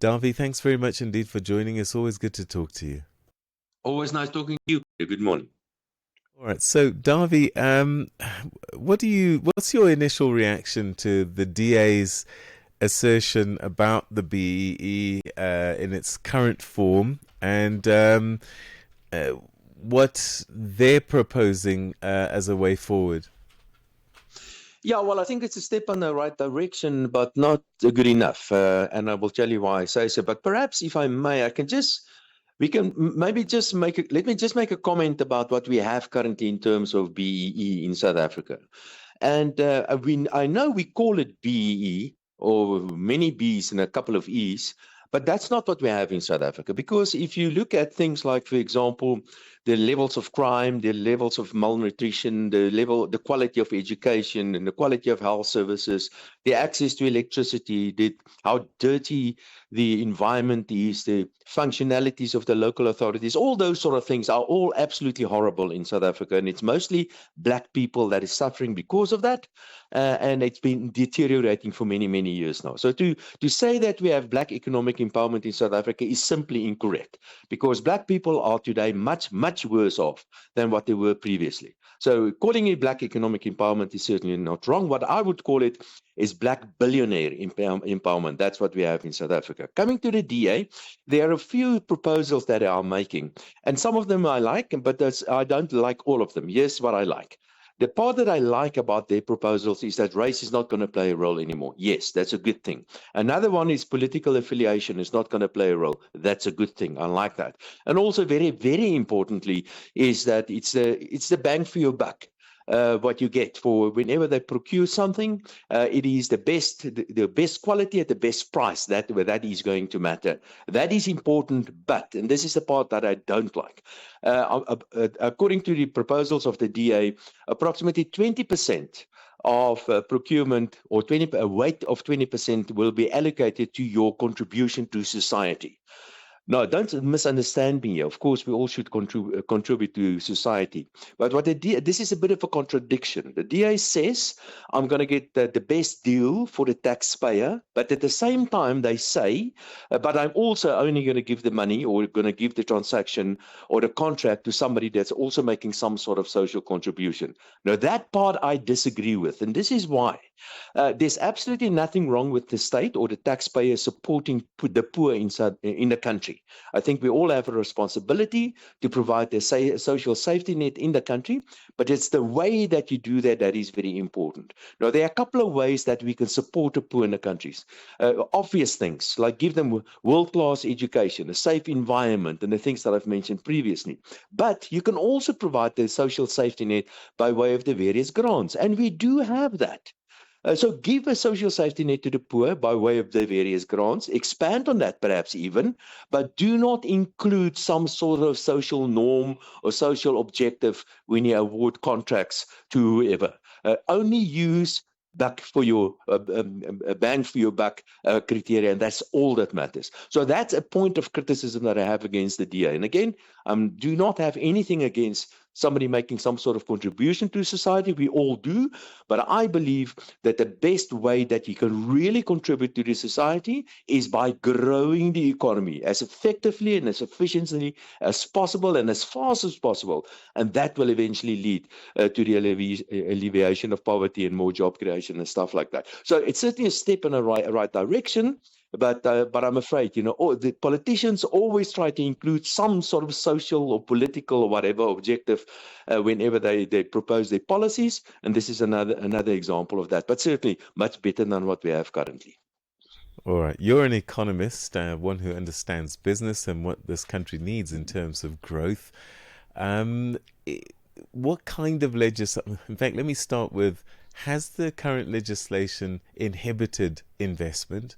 Dawie, thanks very much indeed for joining us. Always good to talk to you. Always nice talking to you. Good morning. All right, so Dawie, what's your initial reaction to the DA's assertion about the BEE in its current form, and uh, what they're proposing as a way forward? Yeah, well, I think it's a step in the right direction, but not good enough. And I will tell you why I say so. But perhaps, if I may, we can maybe just let me just make a comment about what we have currently in terms of BEE in South Africa. And I know we call it BEE or many B's and a couple of E's, but that's not what we have in South Africa. Because if you look at things like, for example, the levels of crime, the levels of malnutrition, the quality of education, and the quality of health services, the access to electricity, how dirty the environment is, the functionalities of the local authorities, all those sort of things are all absolutely horrible in South Africa. And it's mostly black people that is suffering because of that. And it's been deteriorating for many, many years now. So to say that we have black economic empowerment in South Africa is simply incorrect, because black people are today much, much worse off than what they were previously. So calling it black economic empowerment is certainly not wrong. What I would call it is black billionaire empowerment. That's what we have in South Africa. Coming to the DA, there are a few proposals that they are making, and some of them I like, but I don't like all of them. Here's what I like. The part that I like about their proposals is that race is not going to play a role anymore. Yes, that's a good thing. Another one is political affiliation is not going to play a role. That's a good thing. I like that. And also, very, very importantly, is that it's the bang for your buck. What you get for whenever they procure something, it is the best quality at the best price. That is going to matter. That is important, but, and this is the part that I don't like. According to the proposals of the DA, approximately 20% of procurement, or a weight of 20%, will be allocated to your contribution to society. No, don't misunderstand me here. Of course, we all should contribute to society. But this is a bit of a contradiction. The DA says, I'm going to get the best deal for the taxpayer. But at the same time, they say, but I'm also only going to give the money, or going to give the transaction or the contract to somebody that's also making some sort of social contribution. Now, that part I disagree with. And this is why. There's absolutely nothing wrong with the state or the taxpayer supporting the poor in the country. I think we all have a responsibility to provide the social safety net in the country, but it's the way that you do that that is very important. Now, there are a couple of ways that we can support the poor in the countries. Obvious things, like give them world-class education, a safe environment, and the things that I've mentioned previously. But you can also provide the social safety net by way of the various grants, and we do have that. So give a social safety net to the poor by way of the various grants, expand on that perhaps even, but do not include some sort of social norm or social objective when you award contracts to whoever. Only use buck for your bang for your buck criteria, and that's all that matters. So that's a point of criticism that I have against the DA. And again, do not have anything against somebody making some sort of contribution to society. We all do. But I believe that the best way that you can really contribute to the society is by growing the economy as effectively and as efficiently as possible and as fast as possible. And that will eventually lead to the alleviation of poverty and more job creation and stuff like that. So it's certainly a step in the right direction. But I'm afraid, the politicians always try to include some sort of social or political or whatever objective whenever they propose their policies. And this is another example of that, but certainly much better than what we have currently. All right, you're an economist, one who understands business and what this country needs in terms of growth. Um, i- what kind of legislation? In fact, let me start with: has the current legislation inhibited investment?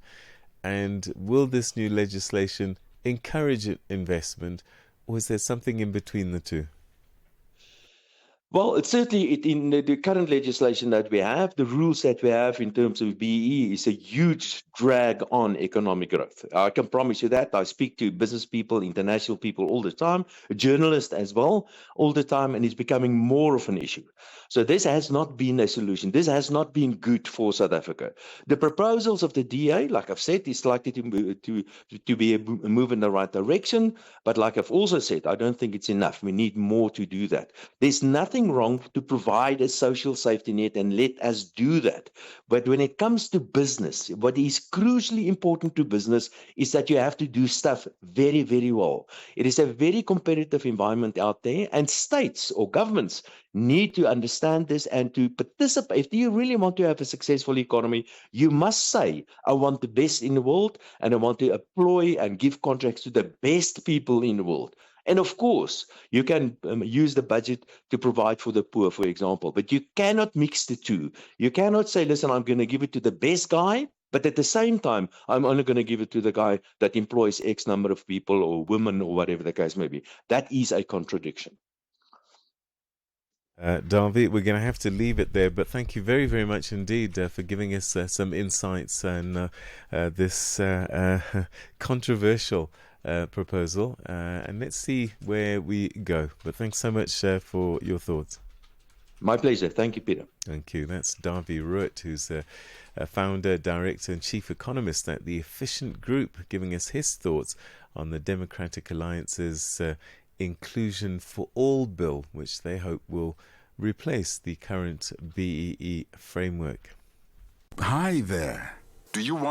And will this new legislation encourage investment, or is there something in between the two? Well, it's certainly in the current legislation that we have, the rules that we have in terms of BEE is a huge drag on economic growth. I can promise you that. I speak to business people, international people all the time, journalists as well, all the time, and it's becoming more of an issue. So this has not been a solution. This has not been good for South Africa. The proposals of the DA, like I've said, is likely to be a move in the right direction. But like I've also said, I don't think it's enough. We need more to do that. There's nothing wrong to provide a social safety net, and let us do that. But when it comes to business, what is crucially important to business is that you have to do stuff very, very well. It is a very competitive environment out there, and states or governments need to understand this and to participate. If you really want to have a successful economy, you must say, I want the best in the world, and I want to employ and give contracts to the best people in the world. And of course, you can use the budget to provide for the poor, for example, but you cannot mix the two. You cannot say, listen, I'm going to give it to the best guy, but at the same time, I'm only going to give it to the guy that employs X number of people or women or whatever the case may be. That is a contradiction. Dawie, we're going to have to leave it there, but thank you very, very much indeed for giving us some insights on this controversial proposal. And let's see where we go. But thanks so much for your thoughts. My pleasure. Thank you, Peter. Thank you. That's Dawie Roodt, who's a founder, director, and chief economist at the Efficient Group, giving us his thoughts on the Democratic Alliance's Inclusion for All bill, which they hope will replace the current BEE framework. Hi there. Do you want